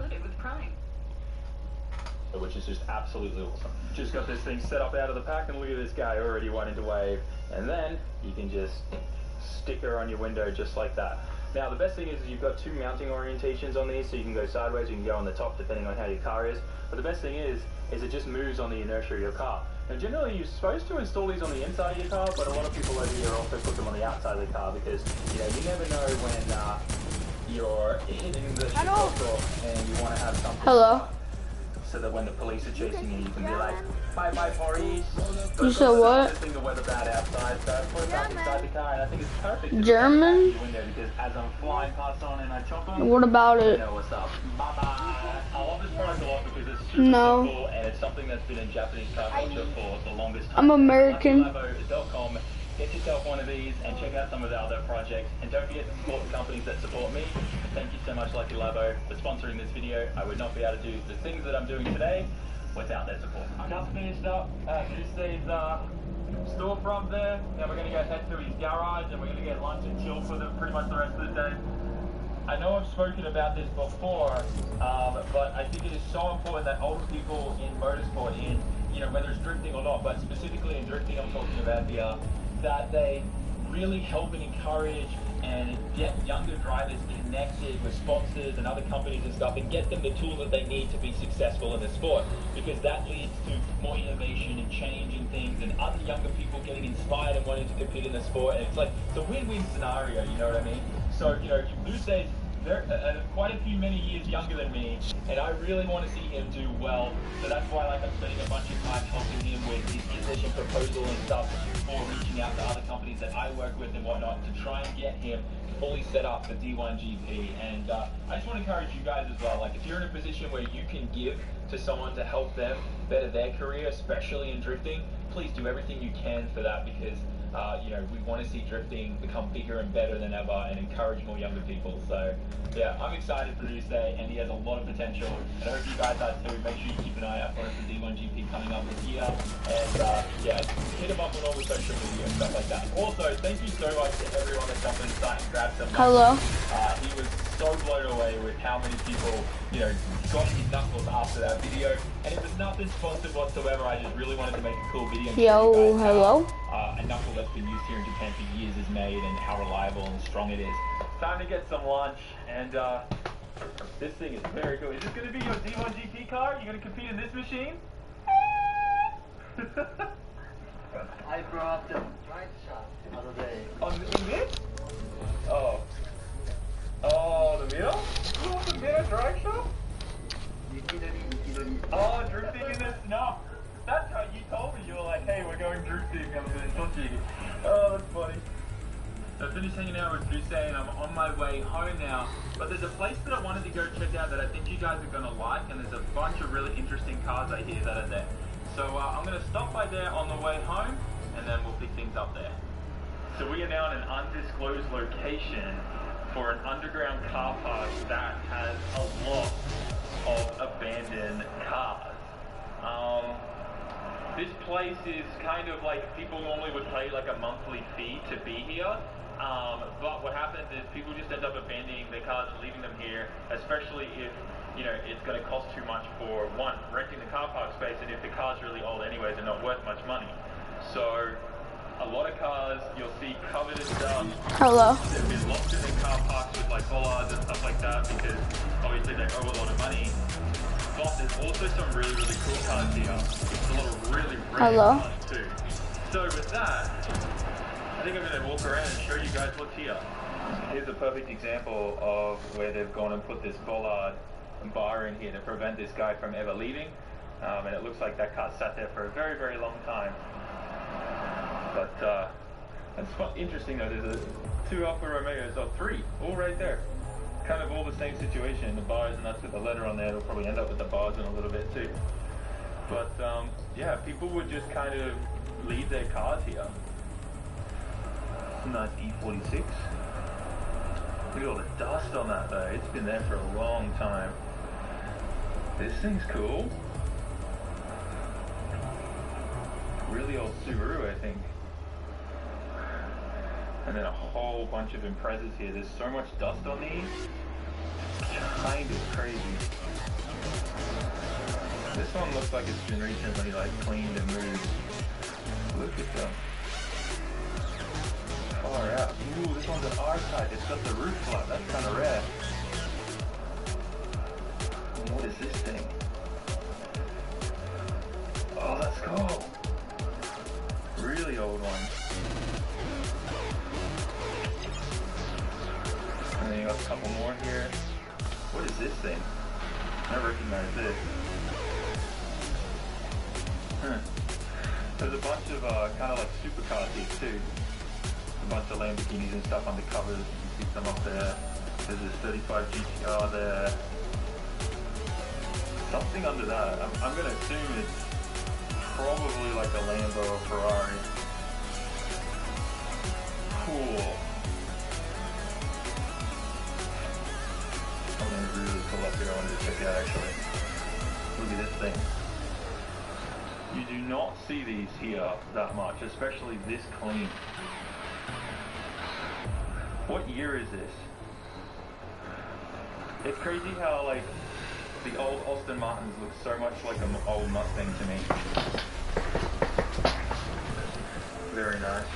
loaded with Prime. Which is just absolutely awesome. Just got this thing set up out of the pack, and look at this guy already wanting to wave. And then you can just stick her on your window just like that. Now the best thing is you've got two mounting orientations on these, so you can go sideways, you can go on the top depending on how your car is. But the best thing is it just moves on the inertia of your car. Now generally you're supposed to install these on the inside of your car, but a lot of people over here also put them on the outside of the car because, you know, you never know when you're hitting the shit and you want to have something. Hello. So that when the police are chasing you, you can be like, bye bye police. You said what? Thing the weather bad outside, so I put it back inside the car, and I think it's perfect. German? Because as I'm flying past on and I chop on, what about it? You know what's up. Bye bye. I love this product a lot because it's super simple and it's something that's been in Japanese car culture for the longest time. I'm American. LuckyLabo.com. Get yourself one of these and check out some of the other projects. And don't forget to support the companies that support me. Thank you so much, Lucky Labo, for sponsoring this video. I would not be able to do the things that I'm doing today without their support. I just finished up at Tuesday's storefront there. Now we're going to go head to his garage and we're going to get lunch and chill for pretty much the rest of the day. I know I've spoken about this before, but I think it is so important that older people in motorsport, in, you know, whether it's drifting or not, but specifically in drifting I'm talking about here, that they really help and encourage and get younger drivers connected with sponsors and other companies and stuff and get them the tools that they need to be successful in the sport, because that leads to more innovation and change in things and other younger people getting inspired and wanting to compete in the sport. And it's like, it's a win-win scenario, you know what I mean? So, you know, Luce's quite a few many years younger than me, and I really want to see him do well. So that's why, like, I'm spending a bunch of time helping him with his position proposal and stuff, or reaching out to other companies that I work with and whatnot to try and get him fully set up for D1 GP. And I just want to encourage you guys as well. Like, if you're in a position where you can give to someone to help them better their career, especially in drifting, please do everything you can for that, because you know, we want to see drifting become bigger and better than ever and encourage more younger people. So yeah, I'm excited for this day, and he has a lot of potential, and I hope you guys are too. Make sure you keep an eye out for us for D1 GP coming up this year, and yeah, hit him up on all the social media and stuff like that. Also, thank you so much to everyone that jumped in the site and grabbed some. Hello. He was so blown away with how many people, you know, got his knuckles after that video, and it was nothing sponsored whatsoever. I just really wanted to make a cool video. Yo, hello. A knuckle that's been used here in Japan for years is made, and how reliable and strong it is. Time to get some lunch, and this thing is very cool. Is this going to be your D1 GP car? You going to compete in this machine? I brought the drive shot the other day. In this? Oh. Oh, the middle? You want the middle drive shot? Oh, drifting in the snow. That's right, you told me. You were like, hey, we're going drifting. I'm going to talk to you. Oh, that's funny. I finished hanging out with Tuesday, and I'm on my way home now. But there's a place that I wanted to go check out that I think you guys are going to like, and there's a bunch of really interesting cars I hear that are there. So I'm going to stop by there on the way home, and then we'll pick things up there. So we are now in an undisclosed location for an underground car park that has a lot of abandoned cars. This place is kind of like, people normally would pay like a monthly fee to be here, but what happens is people just end up abandoning their cars and leaving them here, especially if, you know, it's going to cost too much for, one, renting the car park space, and if the car's really old anyways, they're not worth much money. So a lot of cars you'll see covered in dust. Hello. They've been locked in their car parks with like bollards and stuff like that, because obviously they owe a lot of money. But there's also some really, really cool cars here. There's a lot of really rare cars too. So with that, I think I'm going to walk around and show you guys what's here. Here's a perfect example of where they've gone and put this bollard bar in here to prevent this guy from ever leaving. And it looks like that car sat there for a very, very long time. But that's interesting though. There's two Alfa Romeos, or three, all right there. Kind of all the same situation, the bars, and that's with the letter on there. They'll probably end up with the bars in a little bit too. But yeah, people would just kind of leave their cars here. Nice E46. Look at all the dust on that though. It's been there for a long time. This thing's cool. Really old Subaru, I think. And then a whole bunch of Imprezas here. There's so much dust on these. It's kind of crazy. This one looks like it's been recently like cleaned and moved. Look at them. Far out. Ooh, this one's an R-type. It's got the roof flat. That's kind of rare. And what is this thing? Oh, that's cool. Really old one. And then you got a couple more here. What is this thing? I recognize this. Huh. There's a bunch of kind of like supercars here too. A bunch of Lamborghinis and stuff on the covers. You can see some up there. There's this 35 GTR there. Something under that. I'm going to assume it's probably like a Lambo or Ferrari. Cool. Something really cool up here I wanted to check out actually. Look at this thing. You do not see these here that much, especially this clean. What year is this? It's crazy how like the old Aston Martins look so much like an old Mustang to me. Very nice.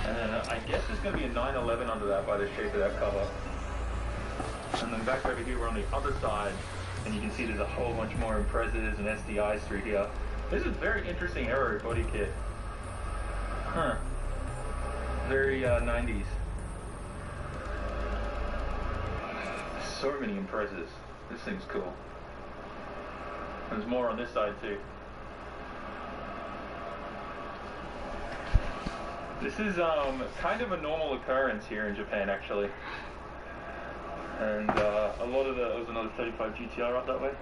And then I guess there's going to be a 911 under that by the shape of that cover. And then back over here we're on the other side, and you can see there's a whole bunch more Imprezas and SDIs through here. This is very interesting aero body kit. Huh. Very 90s. So many Imprezas. This thing's cool. There's more on this side too. This is kind of a normal occurrence here in Japan actually. And a lot of there's another 35 GTR up that way.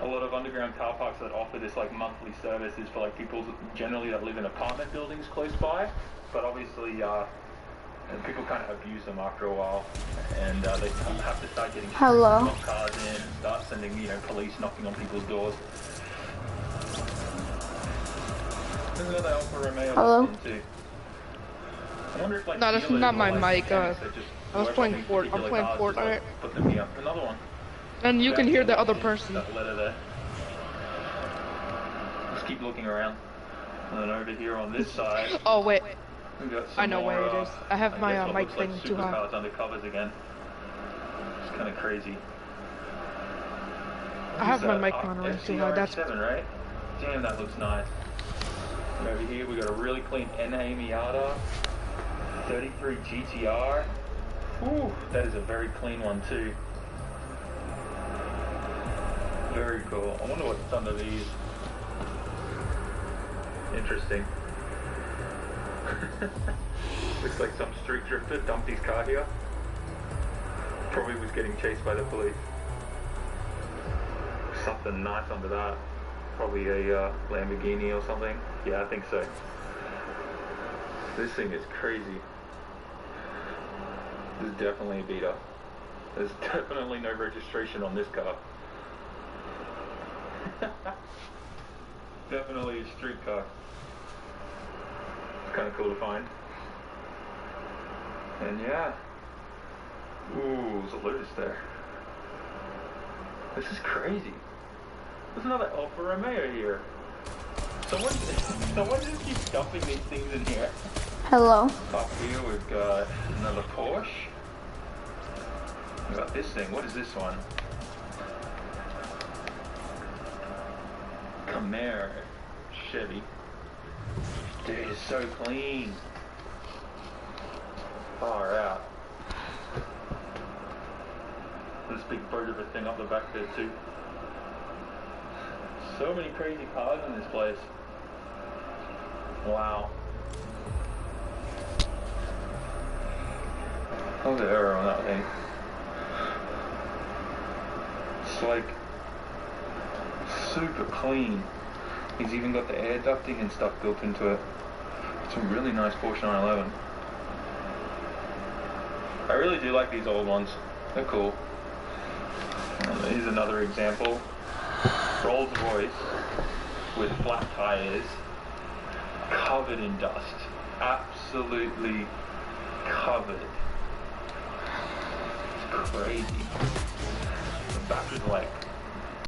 A lot of underground car parks that offer this like monthly services for like people generally that live in apartment buildings close by. But obviously people kind of abuse them after a while, and they have to start getting Hello. cars in and start sending police knocking on people's doors. There's another Alfa Romeo. Hello. I wonder if like No, that's not my mic. I was playing Fortnite. Put them here. Another one. And you can hear the other person. That letter there. Just keep looking around. And then over here on this side. Oh wait, we got some I know where it is. I have my mic thing like too high. supercars under covers again. It's kind of crazy. I have my mic monitoring too high. That's 7, right? Damn, that looks nice. And over here we got a really clean NA Miata 33 GTR. Ooh, that is a very clean one too. Very cool. I wonder what's under these. Interesting. Looks like some street drifter dumped his car here. Probably was getting chased by the police. Something nice under that. Probably a Lamborghini or something. Yeah, I think so. This thing is crazy. This is definitely a beater. There's definitely no registration on this car. Definitely a street car. It's kind of cool to find. And yeah. Ooh, there's a Lotus there. This is crazy. There's another Alfa Romeo here. Someone just keeps dumping these things in here. Hello. Up here we've got another Porsche. We've got this thing. What is this one? Camaro. Chevy. Dude, it's so clean. Far out. This big bird of a thing up the back there too. So many crazy cars in this place. Wow. How's the aero on that thing? It's like super clean. He's even got the air ducting and stuff built into it. It's a really nice Porsche 911. I really do like these old ones. They're cool. Here's another example. Rolls Royce with flat tires, covered in dust. Absolutely covered. It's crazy. The back is like